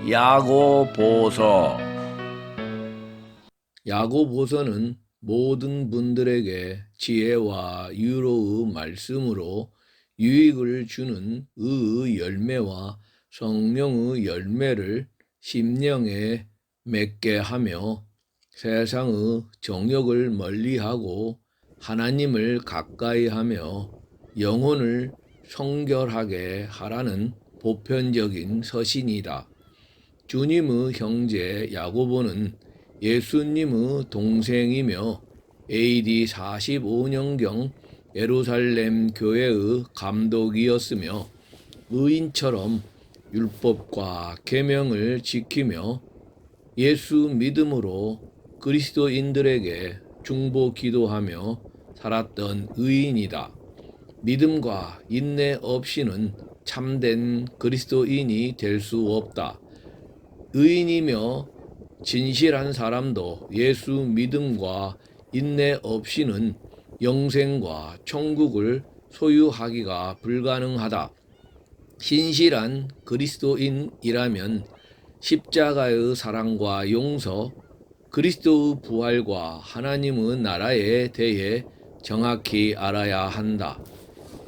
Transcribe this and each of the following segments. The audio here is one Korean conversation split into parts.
야고보서. 야고보서는 모든 분들에게 지혜와 유로의 말씀으로 유익을 주는 의의 열매와 성령의 열매를 심령에 맺게 하며 세상의 정욕을 멀리하고 하나님을 가까이 하며 영혼을 성결하게 하라는 보편적인 서신이다. 주님의 형제 야고보는 예수님의 동생이며 AD 45년경 예루살렘 교회의 감독이었으며 의인처럼 율법과 계명을 지키며 예수 믿음으로 그리스도인들에게 중보 기도하며 살았던 의인이다. 믿음과 인내 없이는 참된 그리스도인이 될 수 없다. 의인이며 진실한 사람도 예수 믿음과 인내 없이는 영생과 천국을 소유하기가 불가능하다. 신실한 그리스도인이라면 십자가의 사랑과 용서, 그리스도의 부활과 하나님의 나라에 대해 정확히 알아야 한다.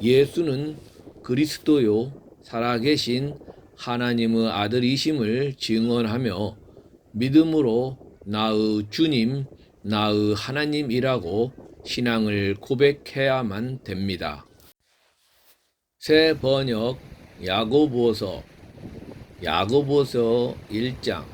예수는 그리스도요 살아계신 하나님의 아들이심을 증언하며 믿음으로 나의 주님, 나의 하나님이라고 신앙을 고백해야만 됩니다. 새 번역 야고보서 1장.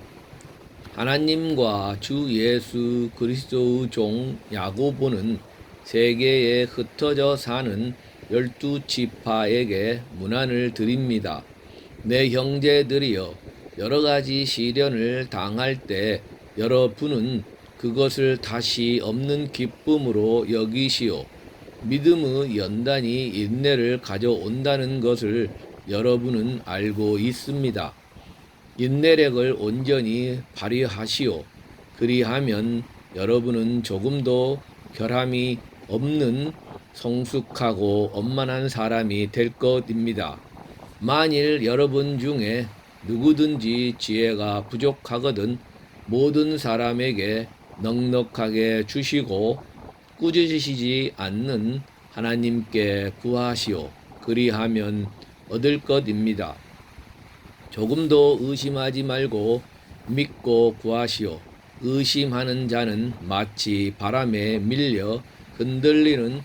하나님과 주 예수 그리스도의 종 야고보는 세계에 흩어져 사는 12지파에게 문안을 드립니다. 내 형제들이여, 여러가지 시련을 당할 때 여러분은 그것을 다시 없는 기쁨으로 여기시오. 믿음의 연단이 인내를 가져온다는 것을 여러분은 알고 있습니다. 인내력을 온전히 발휘하시오. 그리하면 여러분은 조금도 결함이 없는 성숙하고 원만한 사람이 될 것입니다. 만일 여러분 중에 누구든지 지혜가 부족하거든 모든 사람에게 넉넉하게 주시고 꾸짖으시지 않는 하나님께 구하시오. 그리하면 얻을 것입니다. 조금도 의심하지 말고 믿고 구하시오. 의심하는 자는 마치 바람에 밀려 흔들리는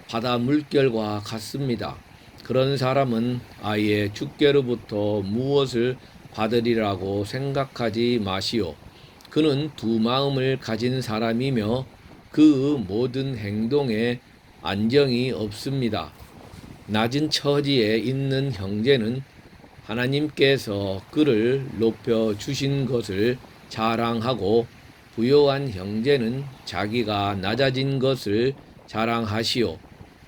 바다 물결과 같습니다. 그런 사람은 아예 주께로부터 무엇을 받으리라고 생각하지 마시오. 그는 두 마음을 가진 사람이며 그 모든 행동에 안정이 없습니다. 낮은 처지에 있는 형제는 하나님께서 그를 높여 주신 것을 자랑하고 부요한 형제는 자기가 낮아진 것을 자랑하시오.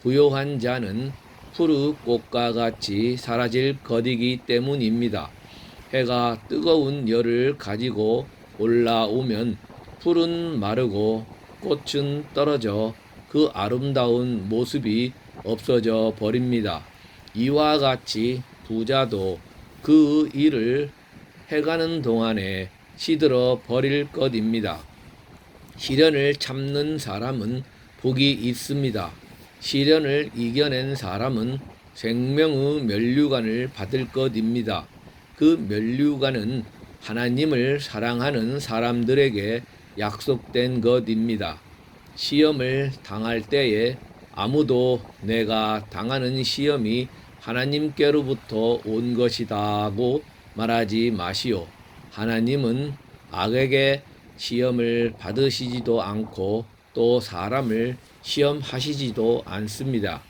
부요한 자는 푸르 꽃과 같이 사라질 것이기 때문입니다. 해가 뜨거운 열을 가지고 올라오면 풀은 마르고 꽃은 떨어져 그 아름다운 모습이 없어져 버립니다. 이와 같이 부자도 그 일을 해가는 동안에 시들어 버릴 것입니다. 시련을 참는 사람은 복이 있습니다. 시련을 이겨낸 사람은 생명의 면류관을 받을 것입니다. 그 면류관은 하나님을 사랑하는 사람들에게 약속된 것입니다. 시험을 당할 때에 아무도 내가 당하는 시험이 하나님께로부터 온 것이다고 말하지 마시오. 하나님은 악에게 시험을 받으시지도 않고 또 사람을 시험하시지도 않습니다.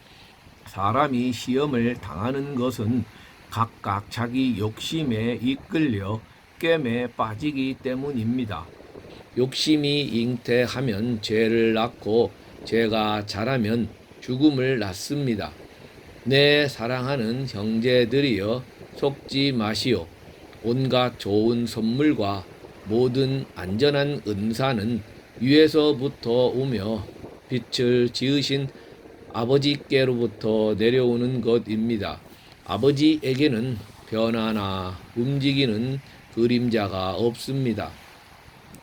사람이 시험을 당하는 것은 각각 자기 욕심에 이끌려 깸에 빠지기 때문입니다. 욕심이 잉태하면 죄를 낳고 죄가 자라면 죽음을 낳습니다. 내 사랑하는 형제들이여, 속지 마시오. 온갖 좋은 선물과 모든 안전한 은사는 위에서부터 오며 빛을 지으신 아버지께로부터 내려오는 것입니다. 아버지에게는 변화나 움직이는 그림자가 없습니다.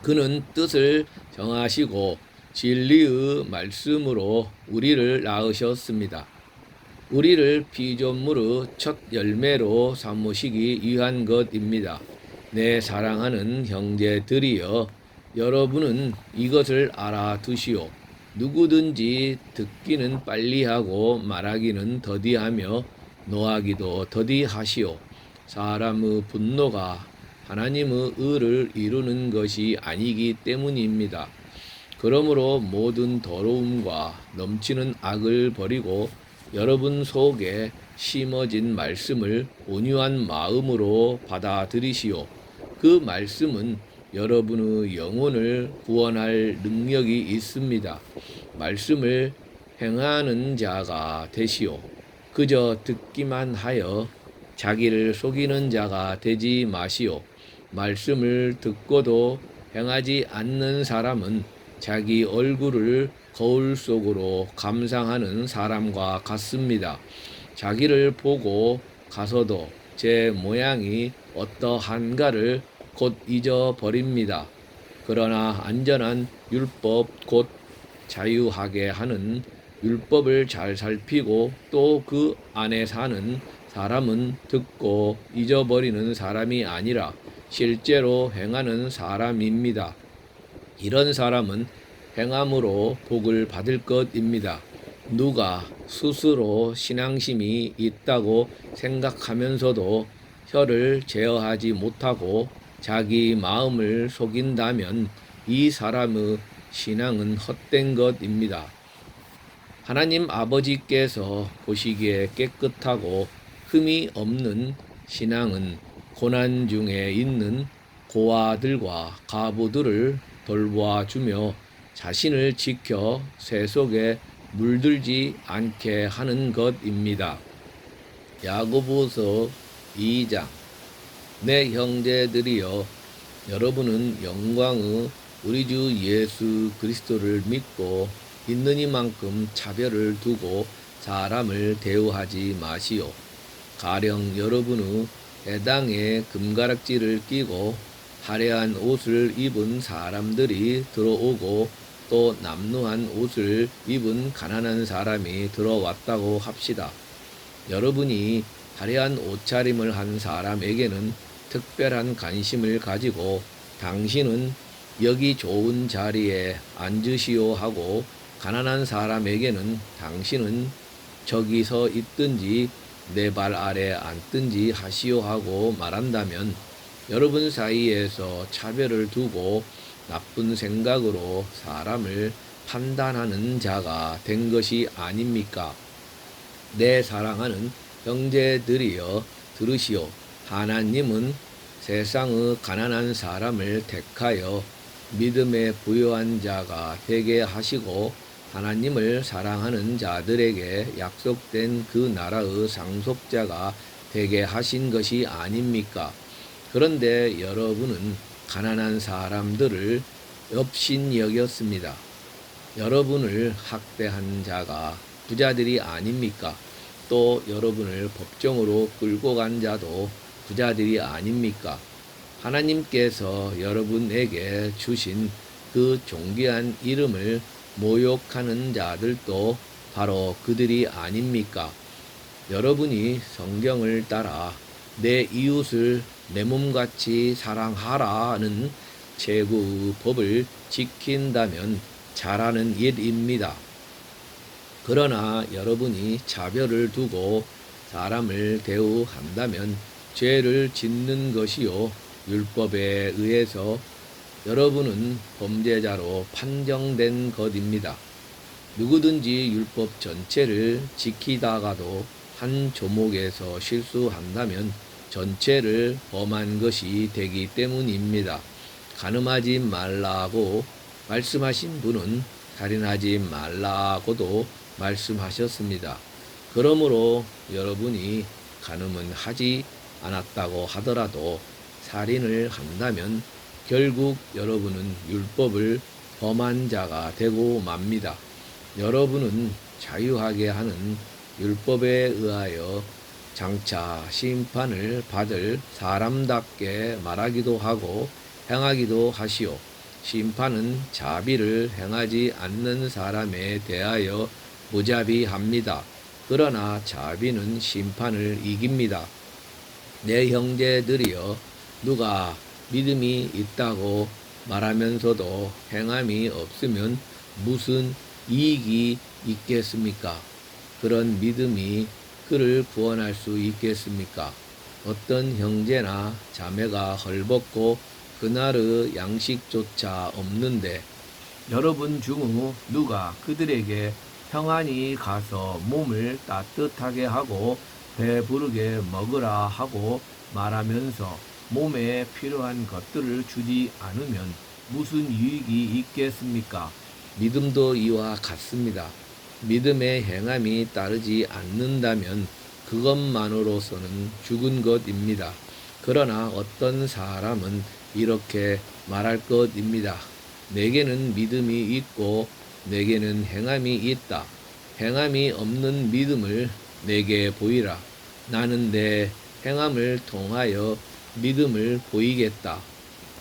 그는 뜻을 정하시고 진리의 말씀으로 우리를 낳으셨습니다. 우리를 피조물의 첫 열매로 삼으시기 위한 것입니다. 내 사랑하는 형제들이여, 여러분은 이것을 알아두시오. 누구든지 듣기는 빨리하고 말하기는 더디하며 노하기도 더디하시오. 사람의 분노가 하나님의 의를 이루는 것이 아니기 때문입니다. 그러므로 모든 더러움과 넘치는 악을 버리고 여러분 속에 심어진 말씀을 온유한 마음으로 받아들이시오. 그 말씀은 여러분의 영혼을 구원할 능력이 있습니다. 말씀을 행하는 자가 되시오. 그저 듣기만 하여 자기를 속이는 자가 되지 마시오. 말씀을 듣고도 행하지 않는 사람은 자기 얼굴을 거울 속으로 감상하는 사람과 같습니다. 자기를 보고 가서도 제 모양이 어떠한가를 곧 잊어버립니다. 그러나 안전한 율법, 곧 자유하게 하는 율법을 잘 살피고 또 그 안에 사는 사람은 듣고 잊어버리는 사람이 아니라 실제로 행하는 사람입니다. 이런 사람은 행함으로 복을 받을 것입니다. 누가 스스로 신앙심이 있다고 생각하면서도 혀를 제어하지 못하고 자기 마음을 속인다면 이 사람의 신앙은 헛된 것입니다. 하나님 아버지께서 보시기에 깨끗하고 흠이 없는 신앙은 고난 중에 있는 고아들과 과부들을 돌보아주며 자신을 지켜 새 속에 물들지 않게 하는 것입니다. 야고보서 2장. 내 형제들이여, 여러분은 영광의 우리 주 예수 그리스도를 믿고 있느니만큼 차별을 두고 사람을 대우하지 마시오. 가령 여러분의 해당에 금가락지를 끼고 화려한 옷을 입은 사람들이 들어오고 또 남루한 옷을 입은 가난한 사람이 들어왔다고 합시다. 여러분이 화려한 옷차림을 한 사람에게는 특별한 관심을 가지고 당신은 여기 좋은 자리에 앉으시오 하고 가난한 사람에게는 당신은 저기 서 있든지 내 발 아래 앉든지 하시오 하고 말한다면 여러분 사이에서 차별을 두고 나쁜 생각으로 사람을 판단하는 자가 된 것이 아닙니까? 내 사랑하는 형제들이여, 들으시오. 하나님은 세상의 가난한 사람을 택하여 믿음에 부요한 자가 되게 하시고 하나님을 사랑하는 자들에게 약속된 그 나라의 상속자가 되게 하신 것이 아닙니까? 그런데 여러분은 가난한 사람들을 업신여겼습니다. 여러분을 학대한 자가 부자들이 아닙니까? 또 여러분을 법정으로 끌고 간 자도 부자들이 아닙니까? 하나님께서 여러분에게 주신 그 존귀한 이름을 모욕하는 자들도 바로 그들이 아닙니까? 여러분이 성경을 따라 내 이웃을 내 몸같이 사랑하라는 최고의 법을 지킨다면 잘하는 일입니다. 그러나 여러분이 차별을 두고 사람을 대우한다면 죄를 짓는 것이요, 율법에 의해서 여러분은 범죄자로 판정된 것입니다. 누구든지 율법 전체를 지키다가도 한 조목에서 실수한다면 전체를 범한 것이 되기 때문입니다. 간음하지 말라고 말씀하신 분은 살인하지 말라고도 말씀하셨습니다. 그러므로 여러분이 간음은 하지 않았다고 하더라도 살인을 한다면 결국 여러분은 율법을 범한 자가 되고 맙니다. 여러분은 자유하게 하는 율법에 의하여 장차 심판을 받을 사람답게 말하기도 하고 행하기도 하시오. 심판은 자비를 행하지 않는 사람에 대하여 무자비합니다. 그러나 자비는 심판을 이깁니다. 내 형제들이여, 누가 믿음이 있다고 말하면서도 행함이 없으면 무슨 이익이 있겠습니까? 그런 믿음이 그를 구원할 수 있겠습니까? 어떤 형제나 자매가 헐벗고 그날의 양식조차 없는데 여러분 중 누가 그들에게 평안히 가서 몸을 따뜻하게 하고 배부르게 먹으라 하고 말하면서 몸에 필요한 것들을 주지 않으면 무슨 유익이 있겠습니까? 믿음도 이와 같습니다. 믿음의 행함이 따르지 않는다면 그것만으로서는 죽은 것입니다. 그러나 어떤 사람은 이렇게 말할 것입니다. 내게는 믿음이 있고 내게는 행함이 있다. 행함이 없는 믿음을 내게 보이라. 나는 내 행함을 통하여 믿음을 보이겠다.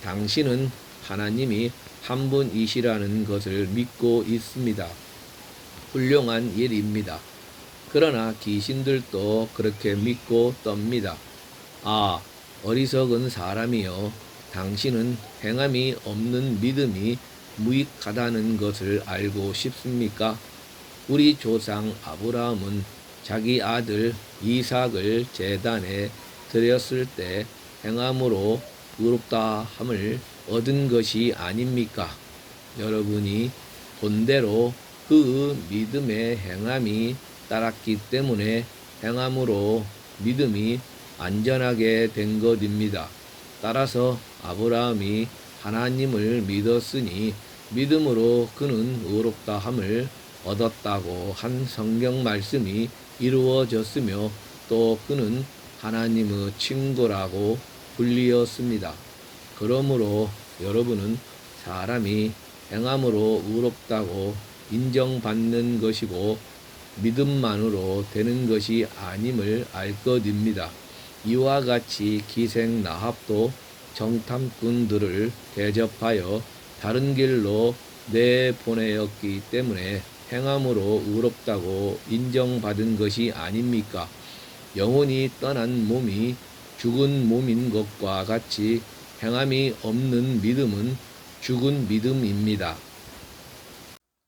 당신은 하나님이 한 분이시라는 것을 믿고 있습니다. 훌륭한 일입니다. 그러나 귀신들도 그렇게 믿고 떱니다. 아, 어리석은 사람이여, 당신은 행함이 없는 믿음이 무익하다는 것을 알고 싶습니까? 우리 조상 아브라함은 자기 아들 이삭을 제단에 드렸을 때 행함으로 의롭다함을 얻은 것이 아닙니까? 여러분이 본대로 그 믿음의 행함이 따랐기 때문에 행함으로 믿음이 안전하게 된 것입니다. 따라서 아브라함이 하나님을 믿었으니 믿음으로 그는 의롭다함을 얻었다고 한 성경 말씀이 이루어졌으며 또 그는 하나님의 친구라고 불리었습니다. 그러므로 여러분은 사람이 행함으로 의롭다고 인정받는 것이고 믿음만으로 되는 것이 아님을 알 것입니다. 이와 같이 기생 라합도 정탐꾼들을 대접하여 다른 길로 내보내었기 때문에 행함으로 의롭다고 인정받은 것이 아닙니까? 영혼이 떠난 몸이 죽은 몸인 것과 같이 행함이 없는 믿음은 죽은 믿음입니다.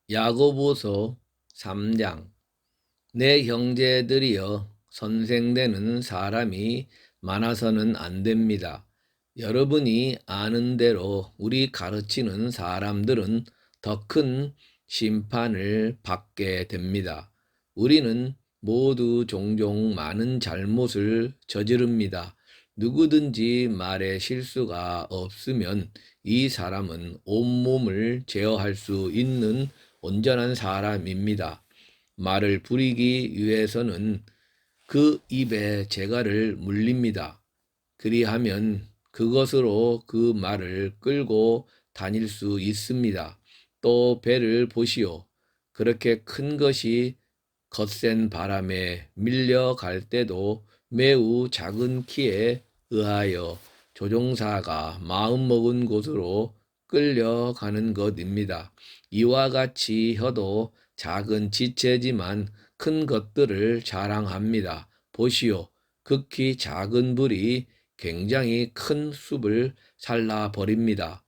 야고보서 3장. 내 형제들이여, 선생되는 사람이 많아서는 안 됩니다. 여러분이 아는 대로 우리 가르치는 사람들은 더 큰 심판을 받게 됩니다. 우리는 모두 종종 많은 잘못을 저지릅니다. 누구든지 말에 실수가 없으면 이 사람은 온몸을 제어할 수 있는 온전한 사람입니다. 말을 부리기 위해서는 그 입에 재갈을 물립니다. 그리하면 그것으로 그 말을 끌고 다닐 수 있습니다. 또 배를 보시오. 그렇게 큰 것이 거센 바람에 밀려갈 때도 매우 작은 키에 의하여 조종사가 마음먹은 곳으로 끌려가는 것입니다. 이와 같이 혀도 작은 지체지만 큰 것들을 자랑합니다. 보시오. 극히 작은 불이 굉장히 큰 숲을 살라버립니다.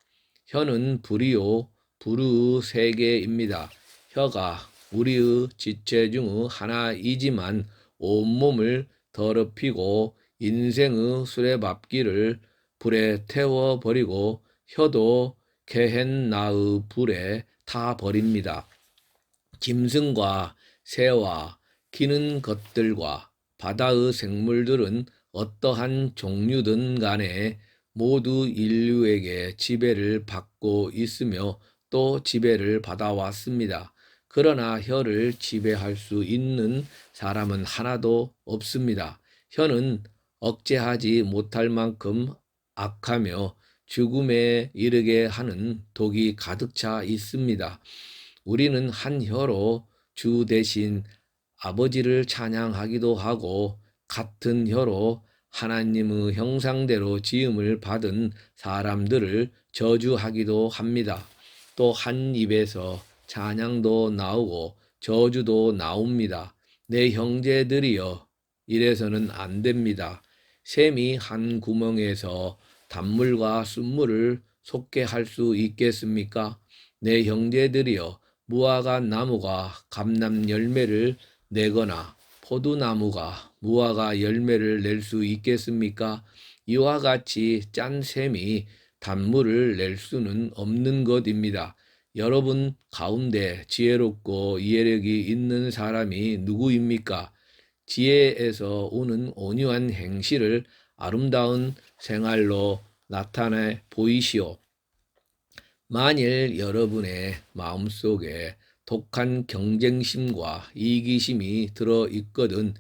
혀는 불이요, 불의 세계입니다. 혀가 우리의 지체 중의 하나이지만 온몸을 더럽히고 인생의 수레바퀴를 불에 태워버리고 혀도 게헨나의 불에 타버립니다. 짐승과 새와 기는 것들과 바다의 생물들은 어떠한 종류든 간에 모두 인류에게 지배를 받고 있으며 또 지배를 받아왔습니다. 그러나 혀를 지배할 수 있는 사람은 하나도 없습니다. 혀는 억제하지 못할 만큼 악하며 죽음에 이르게 하는 독이 가득 차 있습니다. 우리는 한 혀로 주 대신 아버지를 찬양하기도 하고 같은 혀로 하나님의 형상대로 지음을 받은 사람들을 저주하기도 합니다. 또 한 입에서 찬양도 나오고 저주도 나옵니다. 내 형제들이여, 이래서는 안 됩니다. 샘이 한 구멍에서 단물과 순물을 솟게 할 수 있겠습니까? 내 형제들이여, 무화과 나무가 감람 열매를 내거나 포도나무가 무화과 열매를 낼 수 있겠습니까? 이와 같이 짠 샘이 단물을 낼 수는 없는 것입니다. 여러분 가운데 지혜롭고 이해력이 있는 사람이 누구입니까? 지혜에서 오는 온유한 행실을 아름다운 생활로 나타내 보이시오. 만일 여러분의 마음속에 독한 경쟁심과 이기심이 들어 있거든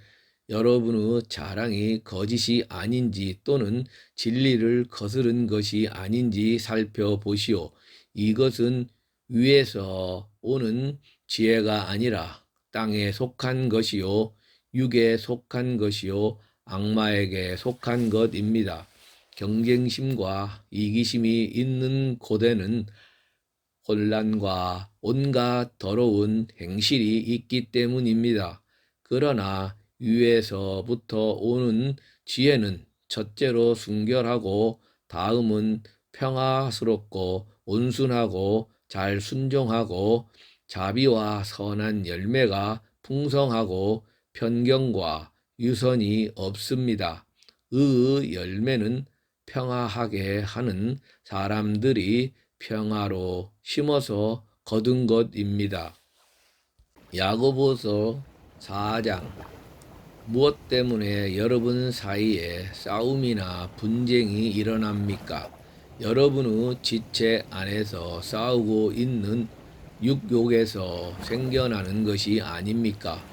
여러분의 자랑이 거짓이 아닌지 또는 진리를 거스른 것이 아닌지 살펴보시오. 이것은 위에서 오는 지혜가 아니라 땅에 속한 것이요, 육에 속한 것이요, 악마에게 속한 것입니다. 경쟁심과 이기심이 있는 곳에는 혼란과 온갖 더러운 행실이 있기 때문입니다. 그러나 위에서부터 오는 지혜는 첫째로 순결하고 다음은 평화스럽고 온순하고 잘 순종하고 자비와 선한 열매가 풍성하고 편견과 유선이 없습니다. 의의 열매는 평화하게 하는 사람들이 평화로 심어서 거둔 것입니다. 야고보서 4장. 무엇 때문에 여러분 사이에 싸움이나 분쟁이 일어납니까? 여러분의 지체 안에서 싸우고 있는 육욕에서 생겨나는 것이 아닙니까?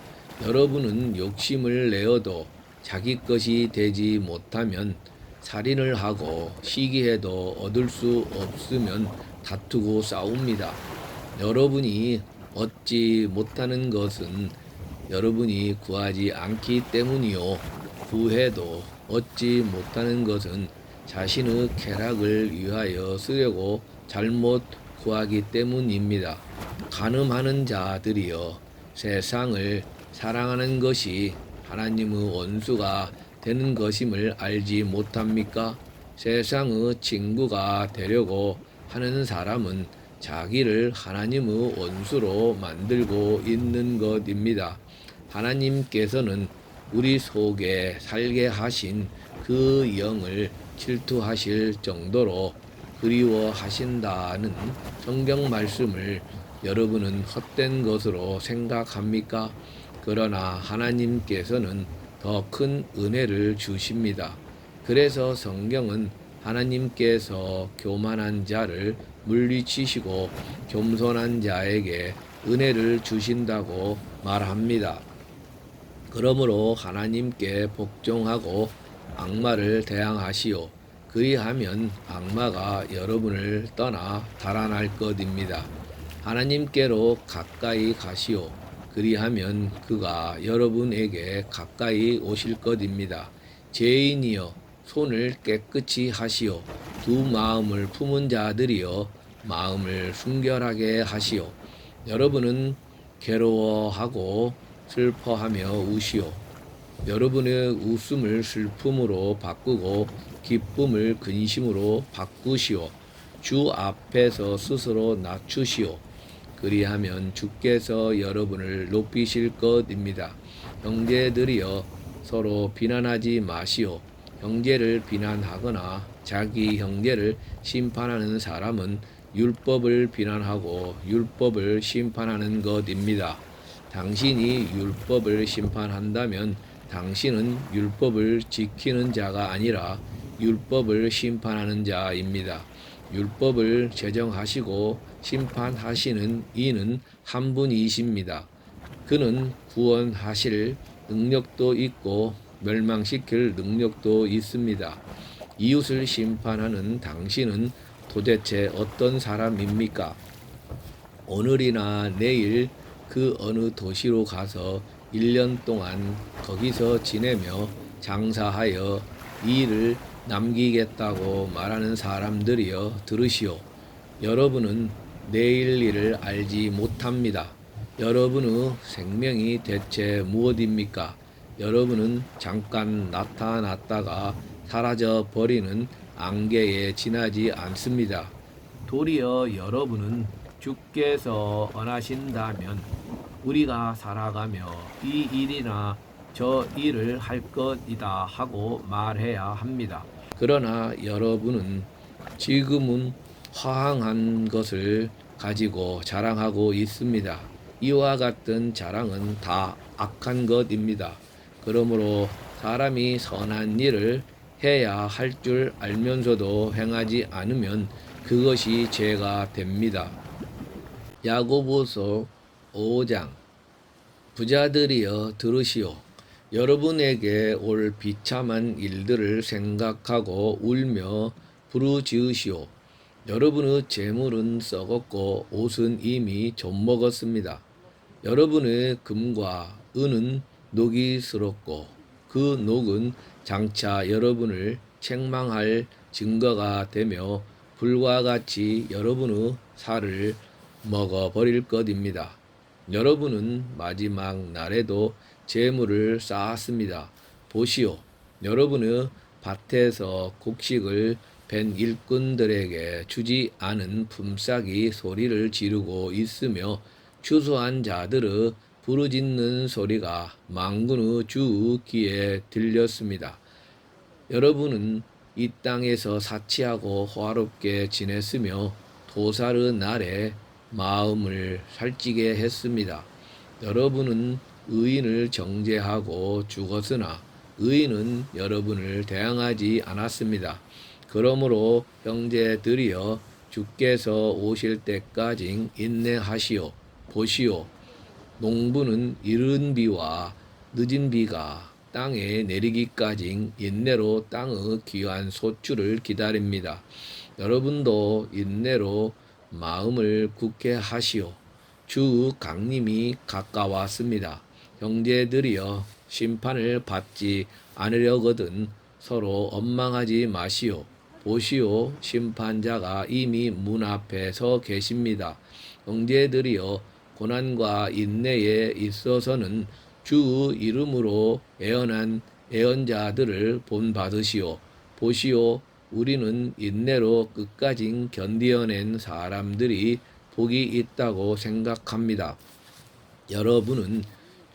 여러분은 욕심을 내어도 자기 것이 되지 못하면 살인을 하고 시기해도 얻을 수 없으면 다투고 싸웁니다. 여러분이 얻지 못하는 것은 여러분이 구하지 않기 때문이요, 구해도 얻지 못하는 것은 자신의 쾌락을 위하여 쓰려고 잘못 구하기 때문입니다. 간음하는 자들이여, 세상을 사랑하는 것이 하나님의 원수가 되는 것임을 알지 못합니까? 세상의 친구가 되려고 하는 사람은 자기를 하나님의 원수로 만들고 있는 것입니다. 하나님께서는 우리 속에 살게 하신 그 영을 질투하실 정도로 그리워하신다는 성경 말씀을 여러분은 헛된 것으로 생각합니까? 그러나 하나님께서는 더 큰 은혜를 주십니다. 그래서 성경은 하나님께서 교만한 자를 물리치시고 겸손한 자에게 은혜를 주신다고 말합니다. 그러므로 하나님께 복종하고 악마를 대항하시오. 그리하면 악마가 여러분을 떠나 달아날 것입니다. 하나님께로 가까이 가시오. 그리하면 그가 여러분에게 가까이 오실 것입니다. 죄인이여, 손을 깨끗이 하시오. 두 마음을 품은 자들이여, 마음을 순결하게 하시오. 여러분은 괴로워하고 슬퍼하며 우시오. 여러분의 웃음을 슬픔으로 바꾸고 기쁨을 근심으로 바꾸시오. 주 앞에서 스스로 낮추시오. 그리하면 주께서 여러분을 높이실 것입니다. 형제들이여, 서로 비난하지 마시오. 형제를 비난하거나 자기 형제를 심판하는 사람은 율법을 비난하고 율법을 심판하는 것입니다. 당신이 율법을 심판한다면 당신은 율법을 지키는 자가 아니라 율법을 심판하는 자입니다. 율법을 제정하시고 심판하시는 이는 한 분이십니다. 그는 구원하실 능력도 있고 멸망시킬 능력도 있습니다. 이웃을 심판하는 당신은 도대체 어떤 사람입니까? 오늘이나 내일 그 어느 도시로 가서 1년 동안 거기서 지내며 장사하여 이를 남기겠다고 말하는 사람들이여 들으시오. 여러분은 내일 일을 알지 못합니다. 여러분의 생명이 대체 무엇입니까? 여러분은 잠깐 나타났다가 사라져 버리는 안개에 지나지 않습니다. 도리어 여러분은 주께서 원하신다면 우리가 살아가며 이 일이나 저 일을 할 것이다 하고 말해야 합니다. 그러나 여러분은 지금은 허황한 것을 가지고 자랑하고 있습니다. 이와 같은 자랑은 다 악한 것입니다. 그러므로 사람이 선한 일을 해야 할 줄 알면서도 행하지 않으면 그것이 죄가 됩니다. 야고보서 5장. 부자들이여 들으시오. 여러분에게 올 비참한 일들을 생각하고 울며 부르짖으시오. 여러분의 재물은 썩었고 옷은 이미 좀먹었습니다. 여러분의 금과 은은 녹이 슬었고 그 녹은 장차 여러분을 책망할 증거가 되며 불과 같이 여러분의 살을 먹어버릴 것입니다. 여러분은 마지막 날에도 재물을 쌓았습니다. 보시오. 여러분의 밭에서 곡식을 벤 일꾼들에게 주지 않은 품삯이 소리를 지르고 있으며 추수한 자들의 부르짖는 소리가 만군의 주 귀에 들렸습니다. 여러분은 이 땅에서 사치하고 호화롭게 지냈으며 도살의 날에 마음을 살찌게 했습니다. 여러분은 의인을 정죄하고 죽었으나 의인은 여러분을 대항하지 않았습니다. 그러므로 형제들이여 주께서 오실 때까지 인내하시오. 보시오. 농부는 이른 비와 늦은 비가 땅에 내리기까지 인내로 땅의 귀한 소출을 기다립니다. 여러분도 인내로 마음을 굳게 하시오. 주 강림이 가까웠습니다. 형제들이여 심판을 받지 않으려거든 서로 원망하지 마시오. 보시오. 심판자가 이미 문 앞에 서 계십니다. 형제들이여 고난과 인내에 있어서는 주 이름으로 애언한 애언자들을 본받으시오. 보시오. 우리는 인내로 끝까지 견디어낸 사람들이 복이 있다고 생각합니다. 여러분은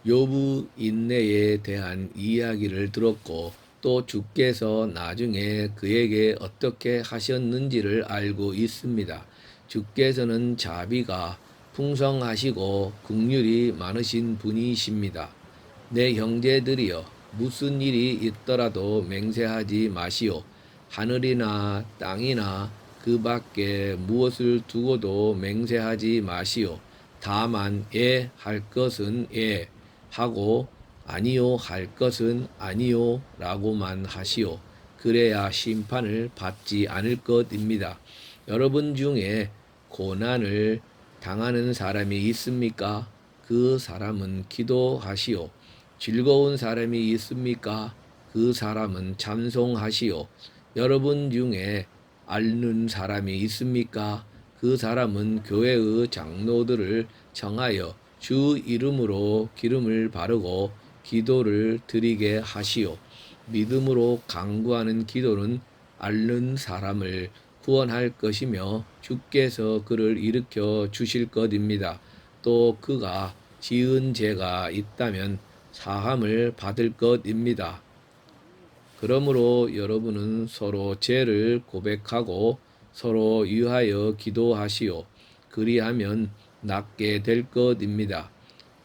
욥의 인내에 대한 이야기를 들었고 또 주께서 나중에 그에게 어떻게 하셨는지를 알고 있습니다. 주께서는 자비가 풍성하시고 긍휼이 많으신 분이십니다. 내 형제들이여 무슨 일이 있더라도 맹세하지 마시오. 하늘이나 땅이나 그 밖에 무엇을 두고도 맹세하지 마시오. 다만 할 것은 하고 아니요 할 것은 아니요 라고만 하시오. 그래야 심판을 받지 않을 것입니다. 여러분 중에 고난을 당하는 사람이 있습니까? 그 사람은 기도하시오. 즐거운 사람이 있습니까? 그 사람은 찬송하시오. 여러분 중에 앓는 사람이 있습니까? 그 사람은 교회의 장로들을 청하여 주 이름으로 기름을 바르고 기도를 드리게 하시오. 믿음으로 간구하는 기도는 앓는 사람을 구원할 것이며 주께서 그를 일으켜 주실 것입니다. 또 그가 지은 죄가 있다면 사함을 받을 것입니다. 그러므로 여러분은 서로 죄를 고백하고 서로 위하여 기도하시오. 그리하면 낫게 될 것입니다.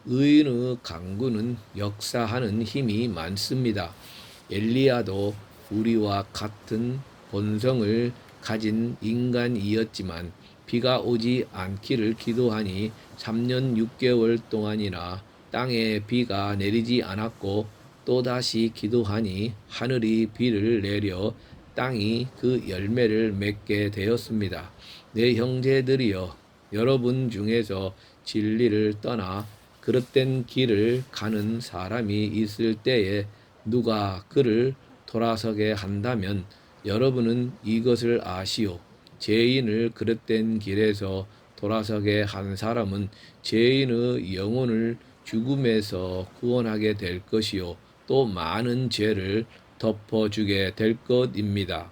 의인의 간구는 역사하는 힘이 많습니다. 엘리야도 우리와 같은 본성을 가진 인간이었지만 비가 오지 않기를 기도하니 3년 6개월 동안이나 땅에 비가 내리지 않았고 또다시 기도하니 하늘이 비를 내려 땅이 그 열매를 맺게 되었습니다. 내 형제들이여 여러분 중에서 진리를 떠나 그릇된 길을 가는 사람이 있을 때에 누가 그를 돌아서게 한다면 여러분은 이것을 아시오. 죄인을 그릇된 길에서 돌아서게 한 사람은 죄인의 영혼을 죽음에서 구원하게 될 것이요 또 많은 죄를 덮어주게 될 것입니다.